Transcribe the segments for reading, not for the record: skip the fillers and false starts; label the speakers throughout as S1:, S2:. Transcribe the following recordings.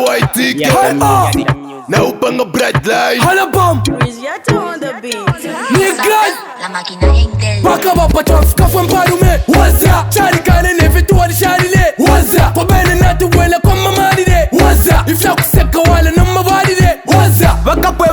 S1: white ticket. Na upanga bloodline.
S2: Halabam
S3: on the beat.
S2: Niggas
S4: La máquina Intel.
S2: Baka bapa trafika fwe mparume Waza Chari kane nefitu wali sharile Waza Kwa bene natu wele kwa mamarire Waza Ifya kuseka wale nama barire Waza
S5: Wakapwe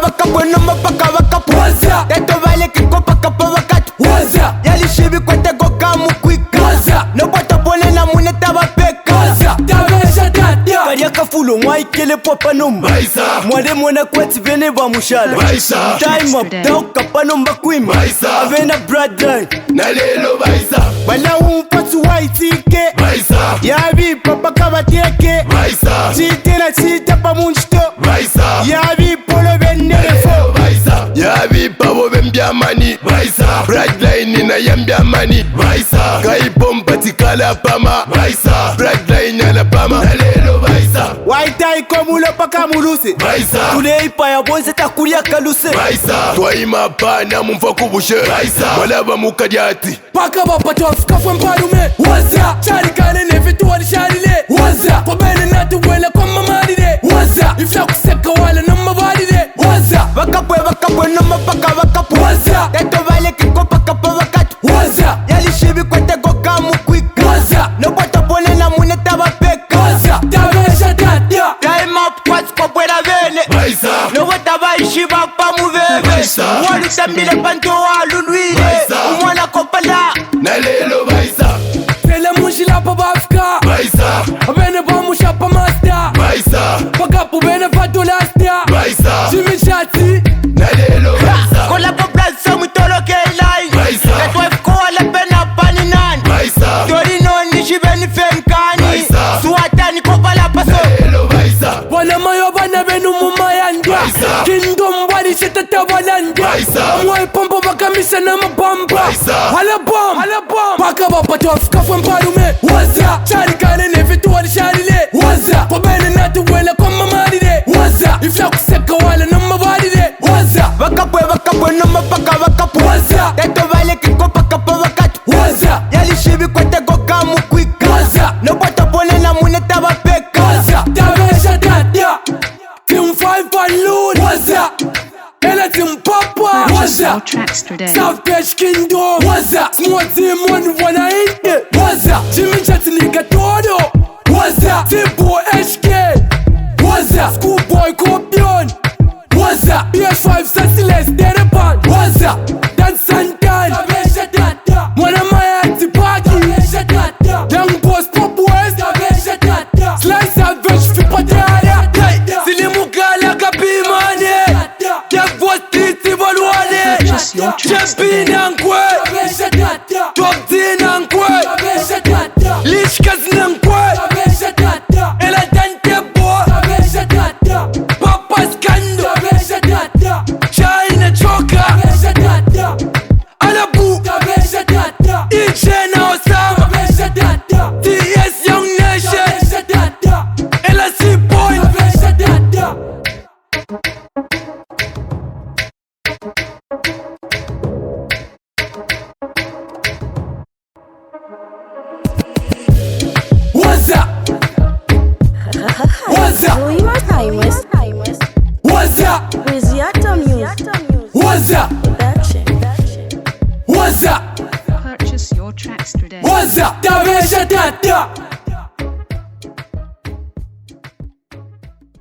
S5: nama paka wakapwe
S2: Waza
S5: Teto vale kiko paka pa wakatu
S2: Waza
S5: Yali shibi kwete goka mukwika
S2: Waza
S5: No bata bole na mune tabapeka
S2: Waza Tabesha tatia
S5: Kariya kafulo mwaikele popa numba
S1: Baisa
S5: Mwale mwena kweti vene ba mushala
S1: Baisa
S5: Time up down kapano mbakwima
S1: Baisa
S5: Avena bloodline
S1: Na lelo baisa
S5: Bala umpatu waitike
S1: Baisa
S5: Yabi papa kabateke
S1: Baisa
S5: Chite na chite pa munchito
S1: Baisa
S5: Yabi polo benefo
S1: Baisa Yabi pabo bembiamani Baisa Bloodline na yambiamani Baisa Kai bomba tikala pama Baisa Bloodline na pama Na lelo baisa
S5: Waita ikomulo paka muluse
S1: Baisa
S5: Tule ipa ya bonze takulia kaluse
S1: Baisa Twaima pana mumfa kubushe Baisa Walaba mukadiati
S2: Baka bapa trafika fwe mparume Waza Chari kane nefitu wali sharile Waza Kwa bene natu wele kwa mamarire Waza Ifya kuseka wale nama barire Waza
S5: Wakapwe nama paka wakapwe
S2: Waza
S5: Teto vale kiko paka pa wakatu
S2: Waza
S5: Yali shibi kwete goka mukwika
S2: Waza
S5: No bata bole na mune tabapeka
S2: Waza Tabesha tatia
S5: Time up kwati kwa bwela vene
S1: Baisa
S5: No bata baishi bapa muveve
S1: Baisa
S5: Walu tambile panto walu nwile
S1: Baisa
S5: Umwana kopala
S1: Na lelo baisa
S2: Pele mushila pa bafka
S1: Baisa
S2: Bene ba musha pa master
S1: Baisa
S2: Pakapu bene fatu lastia
S1: Baisa
S2: Jimmy Shati
S1: Na lelo baisa
S5: Kola po plaza mwitolo keilai
S1: Baisa
S5: Netwef kola pena pani nani
S1: Baisa
S5: Tori noni shibeni femkani
S1: Baisa
S5: Suatani kopala paso
S1: Lelo baisa
S2: Bwana mayo bana benu mumayanja
S1: Baisa
S2: Kingdom wali shitata balanja
S1: Baisa
S2: Amwe pombo bakamisa na mabamba
S1: Baisa
S2: Halabam Baka bapa trafika fwe mparume Waza Chari kane nefitu wali sharile Waza Kwa bene natu wele kwa mamarire Waza Ifya kuseka wale nama barire Waza
S5: Wakapwe nama paka wakapwe
S2: Waza
S5: Teto vale kiko paka pa wakatu
S2: Waza
S5: Yali shibi kwete goka mukwika
S2: Waza
S5: No bata bole na mune tabapeka
S2: Waza Tabesha tatia Team 5 and load Waza Ela team papa Waza
S6: tracks today.
S2: South Beach Kingdom Waza Small team one wanna eat it Waza Jimmy Chat nigga todo Waza T-Boy HK Waza Schoolboy Copion Waza PS5 Senseless Derepan Waza Dan Santan Tabesha tatia Mwana maya tipaki Tabesha tatia Young Boss Pop West Tabesha tatia Slice Savage Fipadara Silimu Gala Kapimane Kevo Street Sibolwane
S6: Purchase your tracks today.
S2: Champion Ankwe Tabesha tatia Top Zin Ankwe Tabesha tatia Lishkas Nankwe Tabesha tatia Ela Dante Bo Tabesha tatia Papa Skando Tabesha tatia China Choka Tabesha tatia Alabu Tabesha tatia Ichena Osama Tabesha tatia TS Young Nation Tabesha tatia Ela C-Boy Tabesha tatia Waza Waza
S3: Louis Timeless.
S2: Waza
S3: Rizziato Music.
S2: Waza
S3: Production.
S2: Waza
S6: Purchase your tracks today.
S2: Waza Tabesha tatia